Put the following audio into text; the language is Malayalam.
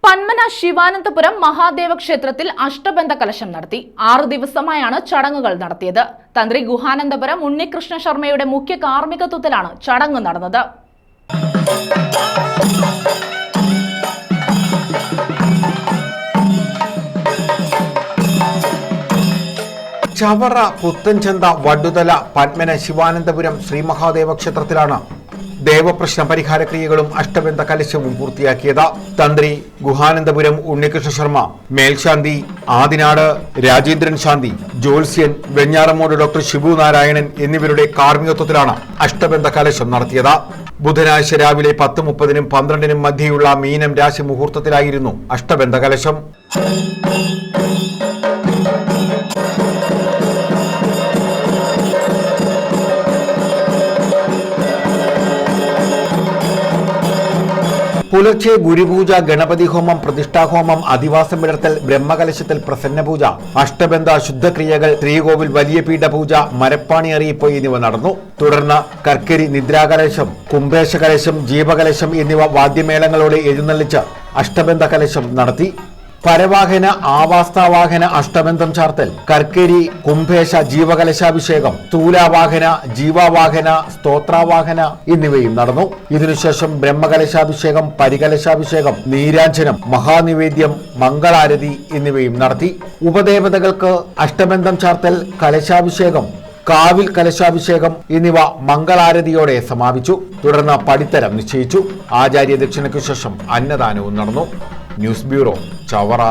പന്മന ശിവാനന്തപുരം മഹാദേവ ക്ഷേത്രത്തിൽ അഷ്ടബന്ധ കലശം നടത്തി. 6 ദിവസമായാണ് ചടങ്ങുകൾ നടത്തിയത്. തന്ത്രി ഗുഹാനന്ദപുരം ഉണ്ണികൃഷ്ണ ശർമ്മയുടെ മുഖ്യ കാർമ്മികത്വത്തിലാണ് ചടങ്ങ് നടന്നത്. ചവറ പുത്തൻചന്ത വടുതല പന്മന ശിവാനന്തപുരം ശ്രീ മഹാദേവ ക്ഷേത്രത്തിലാണ് ദേവപ്രശ്ന പരിഹാര ക്രിയകളും അഷ്ടബന്ധ കലശവും പൂർത്തിയാക്കിയത്. തന്ത്രി ഗുഹാനന്ദപുരം ഉണ്ണികൃഷ്ണ ശർമ്മ, മേൽശാന്തി ആദിനാട് രാജേന്ദ്രൻ ശാന്തി, ജ്യോത്സ്യൻ വെഞ്ഞാറമൂട് ഡോക്ടർ ഷിബു നാരായണൻ എന്നിവരുടെ കാർമ്മികത്വത്തിലാണ് അഷ്ടബന്ധ കലശം നടത്തിയത്. ബുധനാഴ്ച രാവിലെ 10:30-നും 12-നും മധ്യയുള്ള മീനം രാശി മുഹൂർത്തത്തിലായിരുന്നു അഷ്ടബന്ധ കലശം. പുലർച്ചെ ഗുരുപൂജ, ഗണപതി ഹോമം, പ്രതിഷ്ഠാഹോമം, അധിവാസം വിടർത്തൽ, ബ്രഹ്മകലശത്തിൽ പ്രസന്നപൂജ, അഷ്ടബന്ധ ശുദ്ധക്രിയകൾ, ശ്രീകോവിൽ വലിയ പീഠപൂജ, മരപ്പാണി അറിയിപ്പ് എന്നിവ നടന്നു. തുടർന്ന് കർക്കരി നിദ്രാകലശം, കുംഭേശ കലശം, ജീവകലശം എന്നിവ വാദ്യമേളങ്ങളോടെ എഴുന്നള്ളിച്ച് അഷ്ടബന്ധ കലശം നടത്തി. പരവാഹന, ആവാസ്ഥാവാഹന അഷ്ടബന്ധം ചാർത്തൽ, കർക്കരി, കുംഭേശ, ജീവകലശാഭിഷേകം, സ്ഥൂലാവാഹന, ജീവാവാഹന, സ്തോത്രാവാഹന എന്നിവയും നടന്നു. ഇതിനുശേഷം ബ്രഹ്മകലശാഭിഷേകം, പരികലശാഭിഷേകം, നീരാഞ്ജനം, മഹാനിവേദ്യം, മംഗളാരതി എന്നിവയും നടത്തി. ഉപദേവതകൾക്ക് അഷ്ടബന്ധം ചാർത്തൽ, കലശാഭിഷേകം, കാവിൽ കലശാഭിഷേകം എന്നിവ മംഗളാരതിയോടെ സമാപിച്ചു. തുടർന്ന് പടിത്തരം നിശ്ചയിച്ചു. ആചാര്യ ദക്ഷിണയ്ക്കു ശേഷം അന്നദാനവും നടന്നു. News bureau, Chavara.